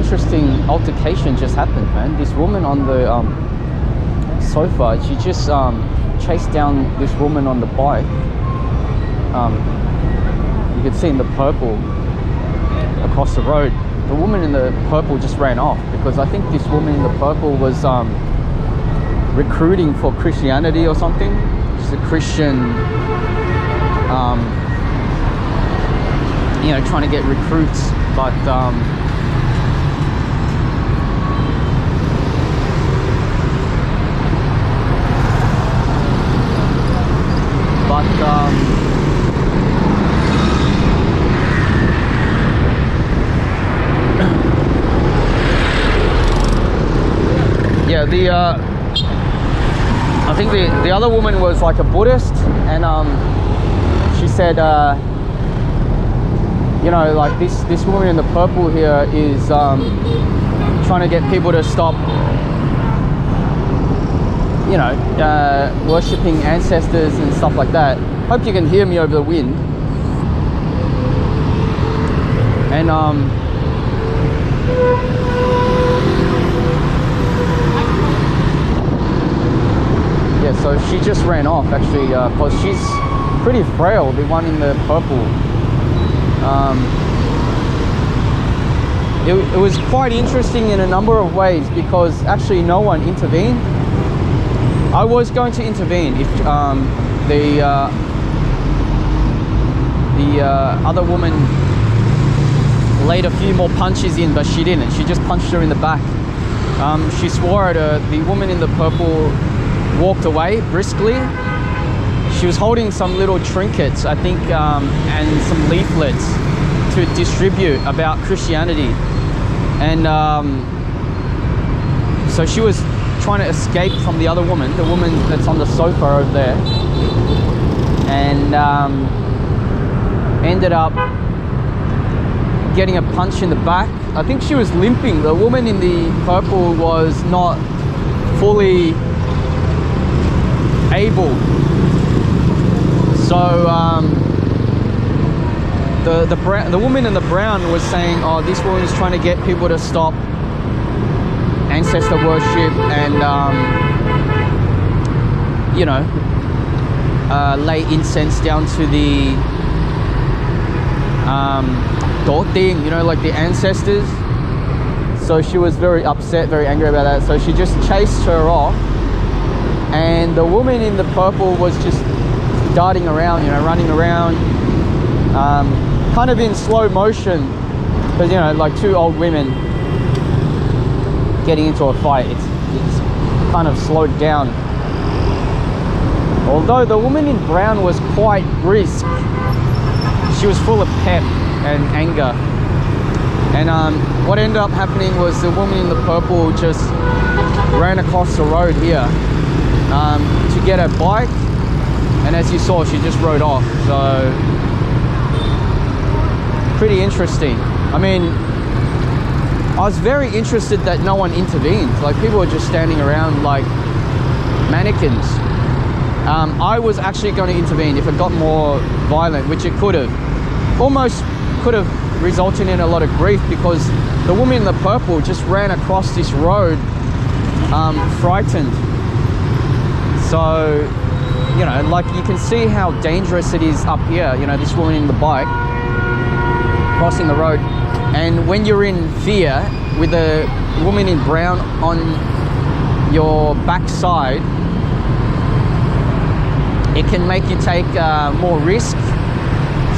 interesting altercation just happened, man. This woman on the sofa, she just chased down this woman on the bike. You could see in the purple across the road. The woman in the purple just ran off because I think this woman in the purple was recruiting for Christianity or something. She's a Christian, you know, trying to get recruits, but yeah, I think the other woman was like a Buddhist, and she said, you know, like this woman in the purple here is trying to get people to stop, you know, worshipping ancestors and stuff like that. Hope you can hear me over the wind. And yeah, so she just ran off actually, because she's pretty frail, the one in the purple. It was quite interesting in a number of ways because actually no one intervened. I was going to intervene if the other woman laid a few more punches in, but she didn't. She just punched her in the back. She swore at her. The woman in the purple walked away briskly. She was holding some little trinkets, I think, and some leaflets to distribute about Christianity. And so she was trying to escape from the other woman, the woman that's on the sofa over there, and ended up getting a punch in the back. I think she was limping. The woman in the purple was not fully able. So the woman in the brown was saying, oh, this woman is trying to get people to stop ancestor worship and you know, lay incense down to the Doting, you know, like the ancestors. So she was very upset, very angry about that. So she just chased her off, and the woman in the purple was just darting around, you know, running around, kind of in slow motion, because, you know, like two old women getting into a fight, it's kind of slowed down. Although the woman in brown was quite brisk, she was full of pep and anger. And what ended up happening was the woman in the purple just ran across the road here to get her bike, and as you saw, she just rode off. So pretty interesting. I mean, I was very interested that no one intervened. Like, people were just standing around like mannequins. I was actually going to intervene if it got more violent, which it could have. Almost could have resulted in a lot of grief, because the woman in the purple just ran across this road frightened. So, you know, like, you can see how dangerous it is up here. You know, this woman in the bike crossing the road, and when you're in fear with a woman in brown on your backside, it can make you take more risk.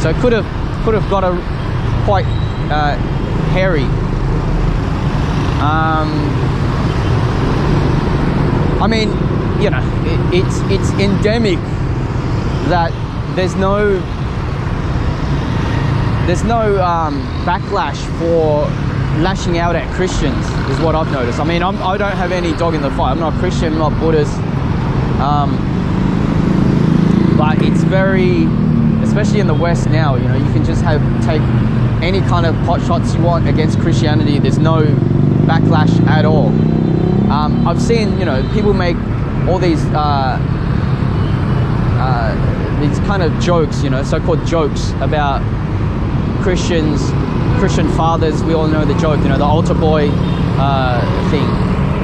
So it could have got a quite hairy. I mean, you know, it's endemic that there's no backlash for lashing out at Christians, is what I've noticed. I mean, I don't have any dog in the fight. I'm not Christian, I'm not Buddhist, but it's very, especially in the West now, you know, you can just take any kind of pot shots you want against Christianity. There's no backlash at all. I've seen, you know, people make all these kind of jokes, you know, so-called jokes about Christians Christian fathers, we all know the joke, you know, the altar boy thing.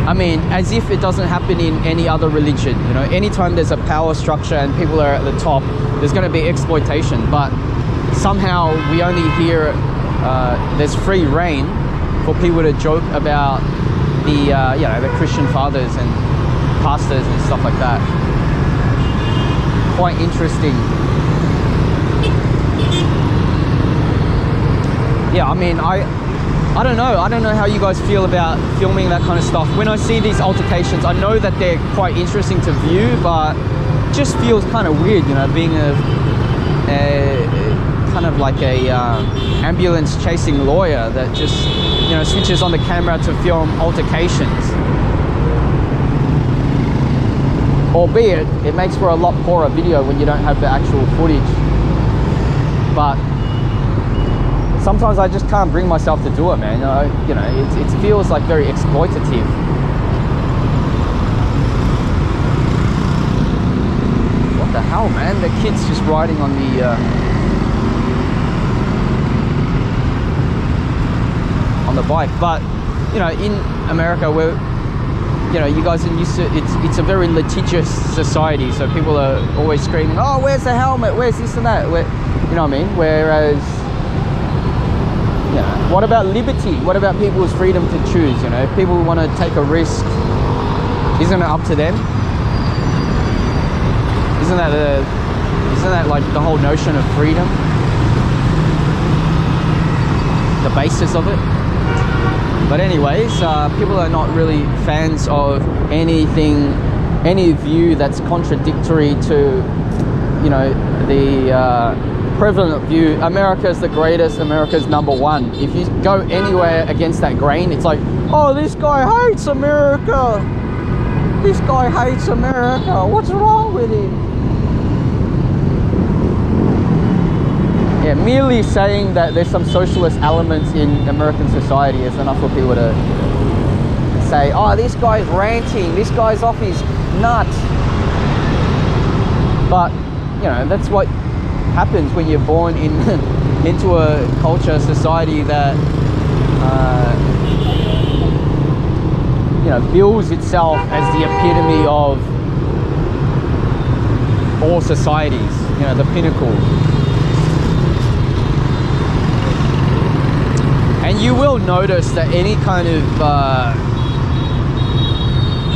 I mean, as if it doesn't happen in any other religion. You know, anytime there's a power structure and people are at the top, there's going to be exploitation. But somehow we only hear there's free reign for people to joke about the you know, the Christian fathers and pastors and stuff like that. Quite interesting. Yeah, I mean, I don't know how you guys feel about filming that kind of stuff. When I see these altercations, I know that they're quite interesting to view, but it just feels kind of weird, you know, being a kind of like a ambulance chasing lawyer that just, you know, switches on the camera to film altercations. Albeit, it makes for a lot poorer video when you don't have the actual footage. But sometimes I just can't bring myself to do it, man. You know, it feels like very exploitative. What the hell, man? The kid's just riding on the bike. But you know, in America, where, you know, you guys are used to, it's a very litigious society, so people are always screaming, oh, where's the helmet, where's this and that, you know what I mean? Whereas, you know, what about liberty? What about people's freedom to choose? You know, if people want to take a risk, isn't it up to them? Isn't that like the whole notion of freedom, the basis of it? But anyways, people are not really fans of any view that's contradictory to, you know, the prevalent view. America's the greatest, America's number one. If you go anywhere against that grain, it's like, oh, this guy hates America. This guy hates America. What's wrong with him? Yeah, merely saying that there's some socialist elements in American society is enough for people to say, oh, this guy's ranting, this guy's off his nut. But, you know, that's what happens when you're born into a culture, society that, you know, bills itself as the epitome of all societies, you know, the pinnacle. And you will notice that any kind of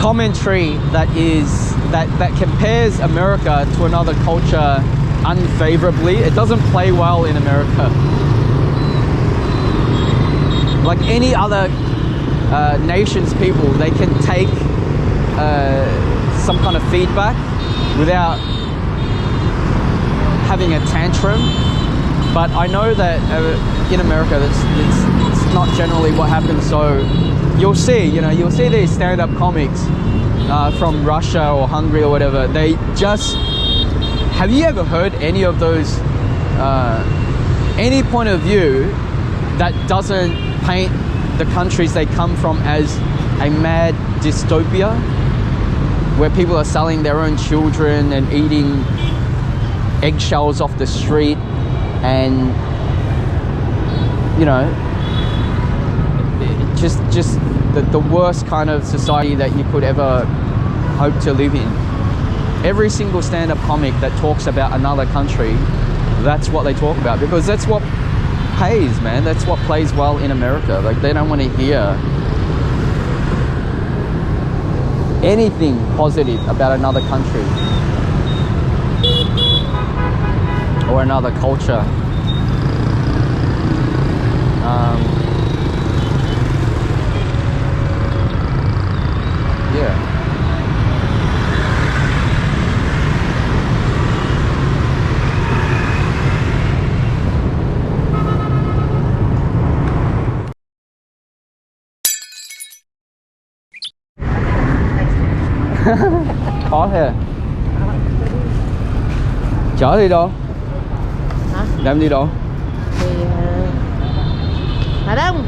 commentary that compares America to another culture unfavorably, it doesn't play well in America. Like any other nation's people, they can take some kind of feedback without having a tantrum. But I know that in America, it's not generally what happens. So you'll see these stand-up comics from Russia or Hungary or whatever. They just, have you ever heard any of those, any point of view that doesn't paint the countries they come from as a mad dystopia, where people are selling their own children and eating eggshells off the street, and, you know, just the worst kind of society that you could ever hope to live in. Every single stand-up comic that talks about another country, that's what they talk about, because that's what pays, man. That's what plays well in America. Like, they don't want to hear anything positive about another country or another culture. Yeah. Khó thế à? Chở đi đâu? Hả? Đem đi đâu? Thì Hà Đông.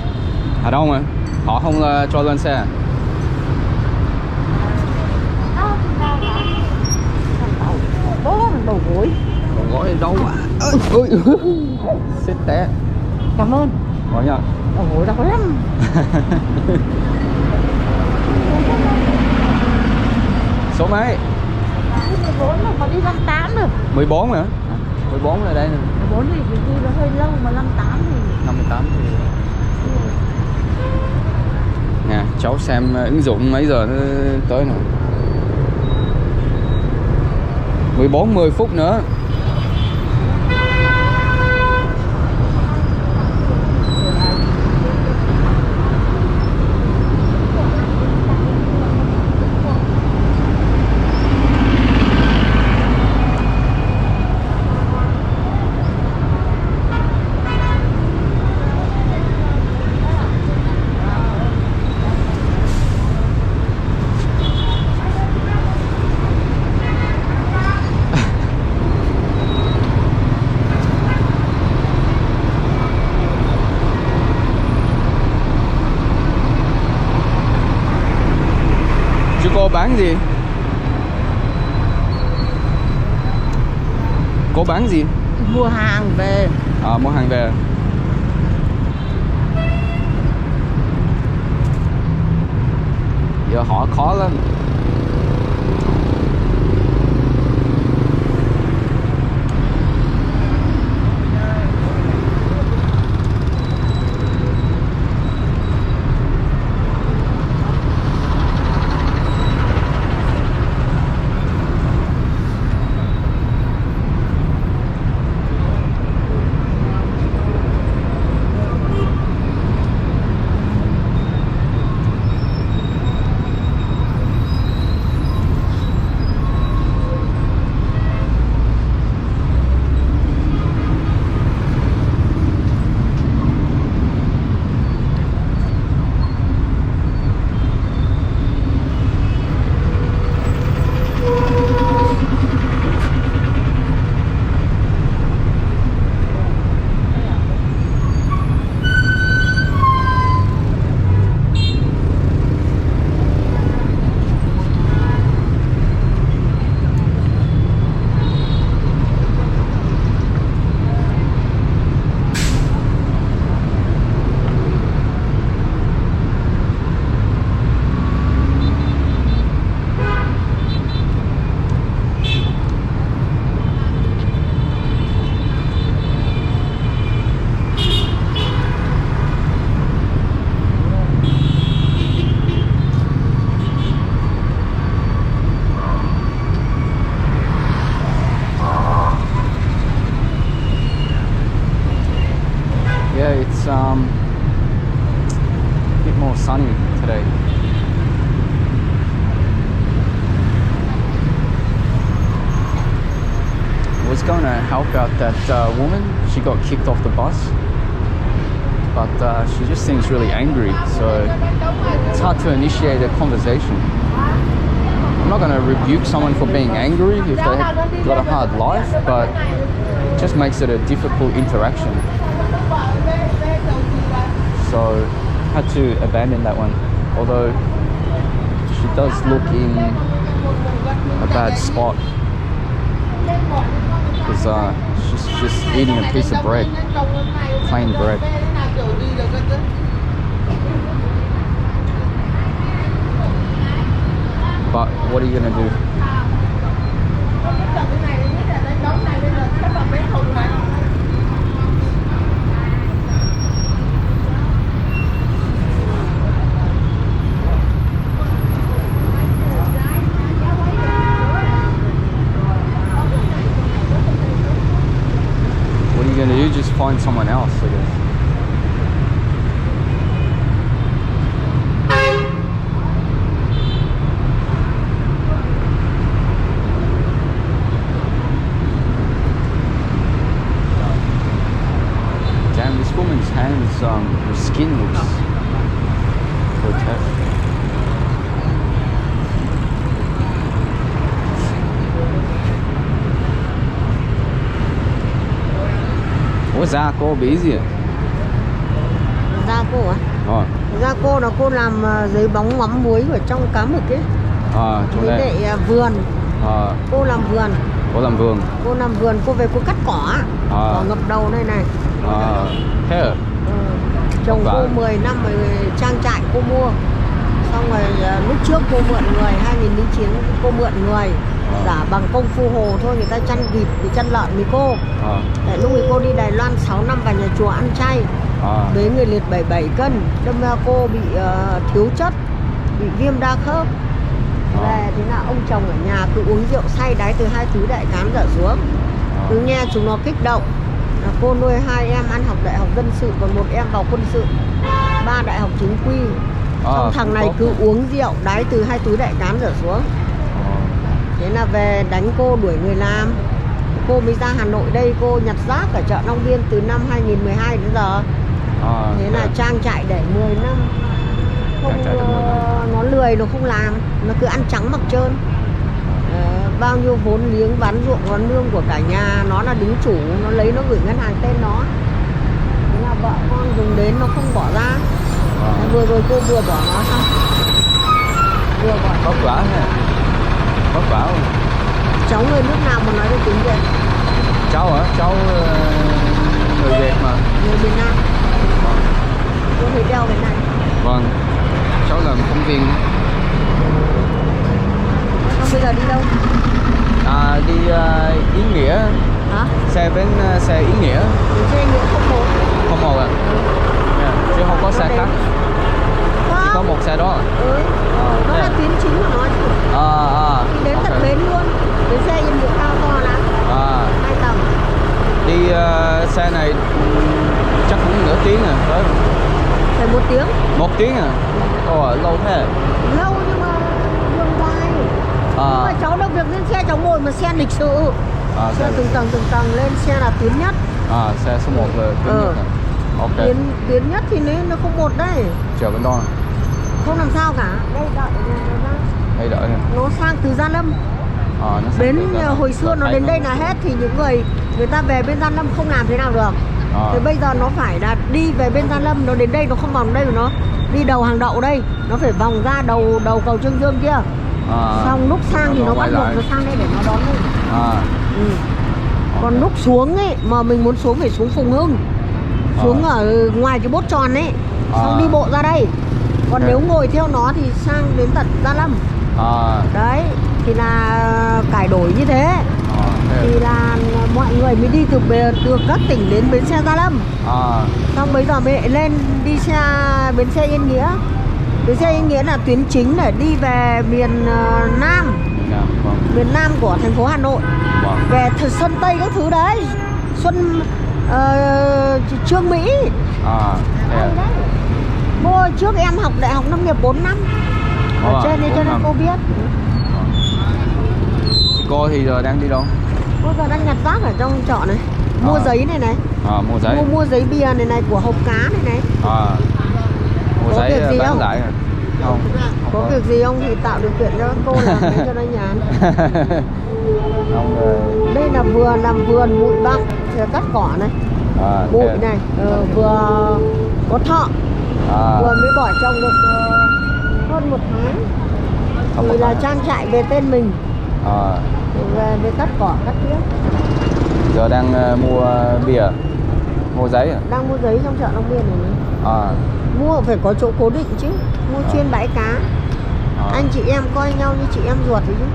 Hà Đông à? Họ không cho lên xe à? Đầu gối. Đầu gối đâu quá. Ôi, xích té. Cảm ơn. Có nhá. Ồ, đau lắm. Số mấy? 14 mà còn đi 58 được. 14 hả? 14 là đây nè. 14 thì đi nó hơi lâu mà 58 thì 58 thì nè, cháu xem ứng dụng mấy giờ nó tới nè. 14 10 phút nữa. Cô bán gì? Cô bán gì? mua hàng về. À, mua hàng về. Giờ họ khó lắm. It's a bit more sunny today. I was going to help out that woman. She got kicked off the bus, but she just seems really angry, so it's hard to initiate a conversation. I'm not going to rebuke someone for being angry if they've got a hard life, but it just makes it a difficult interaction. So had to abandon that one, although she does look in a bad spot because she's just eating a piece of bread, plain bread. But what are you gonna do? What are you gonna do? Just find someone else, I guess. Damn, this woman's hands, her skin looks grotesque. Ủa da cô bị gì ạ? Da cô à? Da cô là cô làm giấy bóng mắm muối ở trong cá mực ấy. Chỗ với đây. lại vườn. Cô làm vườn. Cô làm vườn. Cô làm vườn, cô về cô cắt cỏ. Cỏ ngập đầu đây này. Thế à? chồng cô 10 năm rồi trang trại cô mua. Xong rồi lúc trước cô mượn người, 2009 cô mượn người. Giả bằng công phu hồ thôi, người ta chăn vịt, chăn lợn với cô. Tại lúc ấy cô đi Đài Loan 6 năm vào nhà chùa ăn chay. Bế người liệt 77 cân. Đâm ra cô bị thiếu chất, bị viêm đa khớp. Về thế là ông chồng ở nhà cứ uống rượu say đái từ 2 thứ đại cán trở xuống. Cứ nghe chúng nó kích động. Cô nuôi 2 em ăn học đại học dân sự, còn 1 em vào quân sự, 3 đại học chính quy. Xong thằng này cứ uống rượu đái từ 2 túi đại cán trở xuống. Thế là về đánh cô, đuổi người làm. Cô mới ra Hà Nội đây, cô nhặt rác ở chợ Long Biên từ năm 2012 đến giờ. Thế là trang trại để 10 năm. Không, nó lười, nó không làm, nó cứ ăn trắng mặc trơn. Bao nhiêu vốn liếng bán ruộng bán nương của cả nhà, nó là đứng chủ, nó lấy nó gửi ngân hàng tên nó. Thế là vợ con dùng đến nó không bỏ ra. Vừa rồi cô vừa bỏ nó xong. Vừa bỏ. Vất vả nha. Vất vả không? Cháu người nước nào mà nói được tiếng Việt? Cháu hả? Cháu người Việt mà. Người Việt Nam. Cô thấy đeo cái này. Vâng. Cháu làm công viên. Không, bây giờ đi đâu? Đi Ý Nghĩa. Hả? Xe bến xe Ý Nghĩa. Xe Ý Nghĩa không một. Không một à? Chứ không có xe khác. Chỉ có một xe đó. Nó là tuyến chính của nó chứ. Thì đến tận bến luôn. Bến xe Yên Nghĩa cao to lắm. 2 tầng. Đi xe này chắc cũng nửa tiếng à, phải không? Phải 1 tiếng. 1 tiếng à? Lâu thế. Lâu nhưng mà đường dài. Nhưng mà cháu đâu việc lên xe cháu ngồi mà xe lịch sự. Xe từng tầng lên, xe là tuyến nhất. Xe số 1 là tuyến nhất à? Ok. Tuyến nhất thì nó không một đấy. Chờ bên đó. Không làm sao cả. Đây đợi ra. Đây đợi nè. Nó sang từ Gia Lâm. Bến hồi xưa nó đến đây là hết, thì những người ta về bên Gia Lâm không làm thế nào được. Thì bây giờ nó phải là đi về bên Gia Lâm, nó đến đây nó không vòng đây mà nó đi đầu hàng đậu đây, nó phải vòng ra đầu cầu Trương Dương kia. Xong lúc sang thì nó bắt buộc nó sang đây để nó đón mình. Còn lúc xuống ấy mà mình muốn xuống phải xuống Phùng Hưng, xuống ở ngoài cái bốt tròn ấy, xong đi bộ ra đây. Còn nếu ngồi theo nó thì sang đến tận Gia Lâm. Đấy, thì là cải đổi như thế. Thì là mọi người mới đi từ các tỉnh đến bến xe Gia Lâm. Xong bây giờ mới lên đi bến xe Yên Nghĩa. Bến xe Yên Nghĩa là tuyến chính để đi về miền Nam. Miền Nam của thành phố Hà Nội. Về Sơn Tây các thứ đấy. Trương Mỹ. Cô trước em học đại học nông nghiệp 4 năm. Ở trên đây cho nên cô biết. Chị cô thì giờ đang đi đâu? Cô giờ đang nhặt rác ở trong chợ này. Mua giấy này này. Mua giấy. Mua giấy bìa này của hộp cá này. Mua có giấy việc gì bán không? lại à? Không. Có việc gì không thì tạo điều kiện cho cô làm để cho nó nhàn. Đây là vừa làm vườn bụi bặm, cắt cỏ này. Bụi này, vừa có thọ. Vừa mới bỏ trồng được hơn 1 tháng. Thì là trang trại về tên mình. Về mới cắt cỏ, cắt tía. Giờ đang mua bìa, mua giấy à? Đang mua giấy trong chợ Long Biên này này. Mua phải có chỗ cố định chứ. Mua chuyên bãi cá. Anh chị em coi nhau như chị em ruột thì chứ.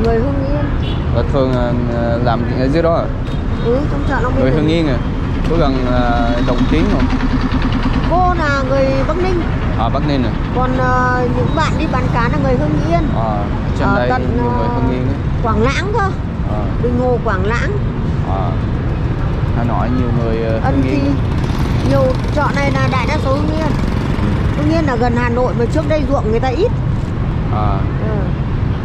Người Hưng Yên. Và thường làm ở dưới đó à? Trong chợ Long Biên. Người Hưng Yên à? Có gần Đồng Tiến không? Cô là người Bắc Ninh. Bắc Ninh à? Còn những bạn đi bán cá là người Hưng Yên. Trên đây nhiều người Hưng Yên ấy. Quảng Lãng cơ. Bình Hồ, Quảng Lãng. Hà Nội nhiều người Hưng Yên. Nhiều chợ này là đại đa số Hưng Yên. Hưng Yên là gần Hà Nội mà trước đây ruộng người ta ít.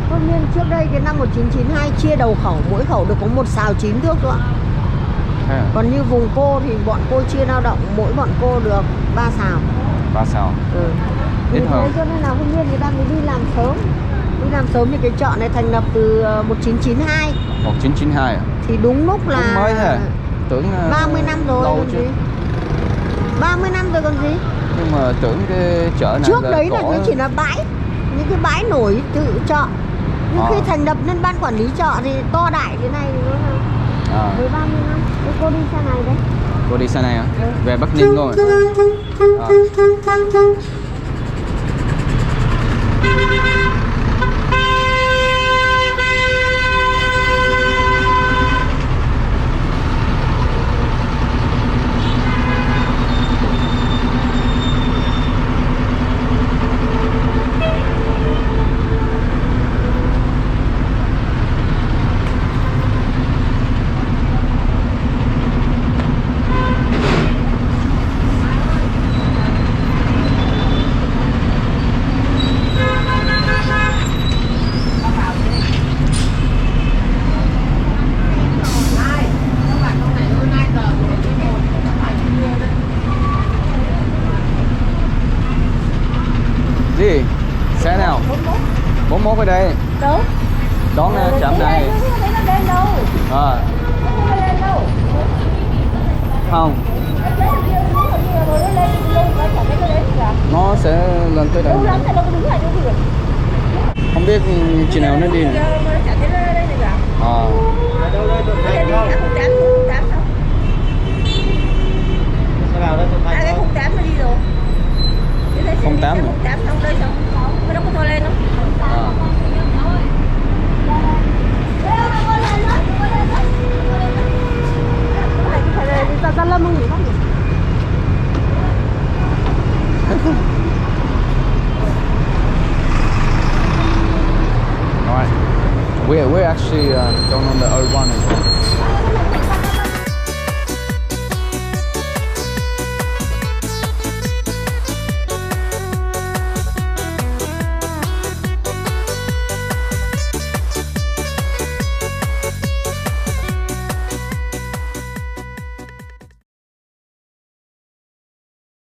Hưng Yên trước đây cái năm 1992 chia đầu khẩu, mỗi khẩu được có 1 sào 9 thước thôi ạ. Còn như vùng cô thì bọn cô chia lao động, mỗi bọn cô được 3 sào. 3 sào. Ít hơn. Cho nên là Hưng Yên người ta mới đi làm sớm. Đi làm sớm thì cái chợ này thành lập từ 1992. 1992 à? Thì đúng lúc là đúng mới thế. Tưởng 30 năm rồi lâu còn chứ. gì. 30 năm rồi còn gì. Nhưng mà tưởng cái chợ này trước đấy là chỉ là bãi, những cái bãi nổi tự chợ. Nhưng khi thành lập nên ban quản lý chợ thì to đại thế này thì nó là 30 năm. Cô đi xe này đấy. Cô đi xe này hả? Về Bắc Ninh luôn rồi. À. Gì? Xe nào? 41 ở đây. Đâu? Đón nè, chạm này. Nó lên đâu? À. Nó lên đâu? Không. Nó sẽ lên tới đây. Không biết chừng nào nó đi nữa. À. Cái 08 nó đi rồi. 08 rồi. 08 không đây sao? Cái đó có thôi lên không? À. Gia Lâm không nhỉ? Alright. We're actually going on the O1 as well.